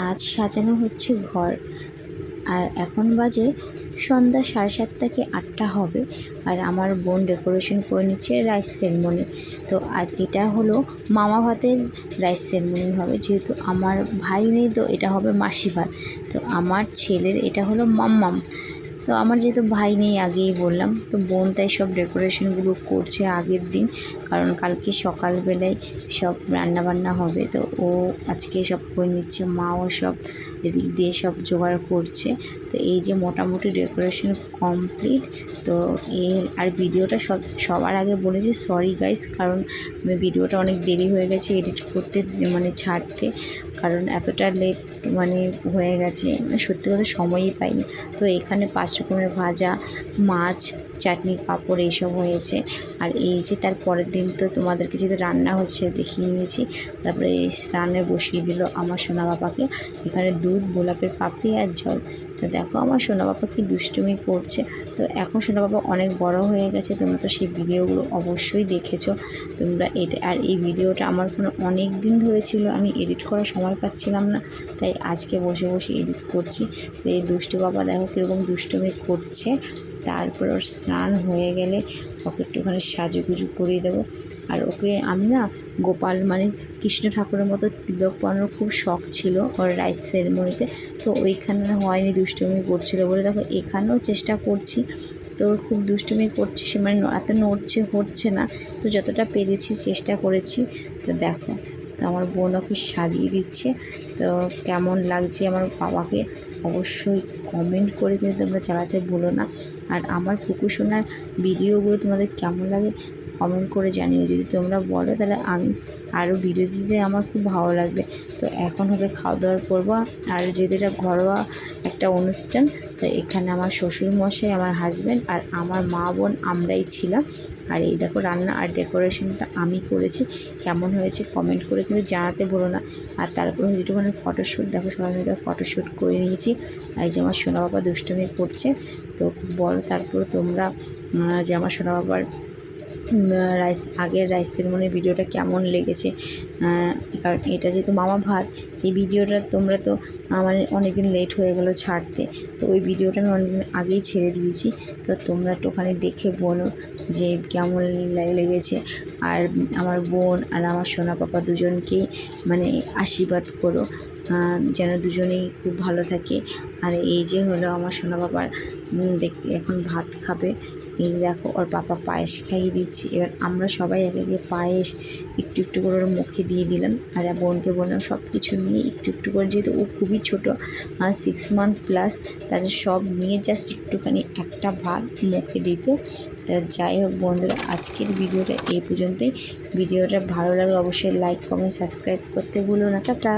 আজ সাজানো হচ্ছে ঘর। আর এখন বাজে সন্ধ্যা 7:30 কি 8টা হবে। আর আমার বোন ডেকোরেশন করে নিচ্ছে রাইস সেরেমনি। তো আজ এটা হলো মামা ভাতের রাইস সেরেমনি হবে, যেহেতু আমার ভাই নেই তো এটা হবে মাসি ভাত। তো আমার ছেলের এটা হলো মাম্মাম। তো আমার যেহেতু ভাই নেই আগেই বললাম, তো বোন তাই সব ডেকোরেশনগুলো করছে আগের দিন, কারণ কালকে সকালবেলায় সব রান্নাবান্না হবে। তো ও আজকে সব করে নিচ্ছে, মাও সব এদিক দিয়ে সব জোগাড় করছে। তো এই যে মোটামুটি ডেকোরেশন কমপ্লিট। তো আর ভিডিওটা সবার আগে বলেছি সরি গাইস, কারণ আমি ভিডিওটা অনেক দেরি হয়ে গেছে এডিট করতে, মানে ছাড়তে, কারণ এতটা লেট হয়ে গেছে, সত্যি কথা সময়ই পাইনি। তো এখানে 5 রকমের ভাজা, মাছ, চাটনি, পাঁপড় এইসব হয়েছে। আর এই যে তার পরের দিন তো তোমাদেরকে যেহেতু রান্না হচ্ছে দেখিয়ে নিয়েছি। তারপরে এই স্নানে বসিয়ে দিল আমার সোনা বাবাকে। এখানে দুধ, গোলাপের পাপড়ি আর জল। তো দেখো আমার সোনা বাবা কি দুষ্টুমি করছে। তো এখন সোনা বাবা অনেক বড় হয়ে গেছে, তোমরা তো সেই ভিডিওগুলো অবশ্যই দেখেছো তোমরা। আর এই ভিডিওটা আমার ফোনে অনেক দিন ধরে ছিল, আমি এডিট করার সময় পাচ্ছিলাম না, তাই আজকে বসে বসে এডিট করছি। তো এই দুষ্টু বাবা দেখো কীরকম দুষ্টুমি করছে। তারপর ওর স্নান হয়ে গেলে ওকে একটুখানি সাজুগুজু করিয়ে দেবো। আর ওকে আমি না গোপাল কৃষ্ণ ঠাকুরের মতো তিলক পরানোর খুব শখ ছিল ওর রাইস সেরেমনিতে। তো ওইখানে হয়নি, দুষ্টুমি করছিলো বলে। দেখো এখানেও চেষ্টা করছি, তো খুব দুষ্টুমি করছে সে, এত নড়ছে হচ্ছে না। তো যতটা পেরেছি চেষ্টা করেছি। তো দেখো, তো আমার বোন ওকে সাজিয়ে দিচ্ছে। তো কেমন লাগছে আমার বাবাকে অবশ্যই কমেন্ট করে কিন্তু তোমরা চালাতে ভুলো না। আর আমার কুকুরসোনার ভিডিওগুলো তোমাদের কেমন লাগে কমেন্ট করে জানিও। যদি তোমরা বলো তাহলে আমি আরও ভিডিও দিতে আমার খুব ভালো লাগবে। তো এখন হবে খাওয়া দাওয়া করবো। আর যেহেতু এটা ঘরোয়া একটা অনুষ্ঠান, তো এখানে আমার শ্বশুরমশাই, আমার হাজব্যান্ড আর আমার মা বোন আমরাই ছিলাম। আর এই দেখো রান্না আর ডেকোরেশনটা আমি করেছি। কেমন হয়েছে কমেন্ট করে কিন্তু জানাতে ভুলো না। আর তারপরে যেটুকুখানি ফটোশ্যুট, দেখো সবাই মিলে ফটোশ্যুট করে নিয়েছি। এই যে আমার সোনা বাবা দুষ্টুমি করছে। তো বলো তারপর তোমরা যে আমার সোনা বাবার আগের রাইস সেরেমনির ভিডিওটা কেমন লেগেছে। কারণ এটা যেহেতু মামা ভাত, এই ভিডিওটা তোমরা তো অনেকদিন লেট হয়ে গেল ছাড়তে। তো ওই ভিডিওটা আমি অনেকদিন আগেই ছেড়ে দিয়েছি। তো তোমরা একটুখানি দেখে বলো যে কেমন লেগেছে। আর আমার বোন আর আমার সোনা পাপা দুজনকেই আশীর্বাদ করো, যেন দুজনেই খুব ভালো থাকে। আর এই যে হলো আমার সোনা বাবার এখন ভাত খাবে। এই দেখো ওর পাপা পায়েস খাইয়ে দিচ্ছে। এবার আমরা সবাই এক একে পায়েস একটু একটু করে ওর মুখে দিয়ে দিলাম। আর বোনকে বললাম সব কিছু নিয়ে একটু একটু করে, যেহেতু ও খুবই ছোটো, 6 মান্থ প্লাস, তাদের সব নিয়ে জাস্ট একটুখানি একটা ভাত মুখে দিতে। তা যাই হোক বন্ধুরা, আজকের ভিডিওটা এই পর্যন্তই। ভিডিওটা ভালো লাগলে অবশ্যই লাইক, কমেন্ট, সাবস্ক্রাইব করতে ভুলো না। টাটা।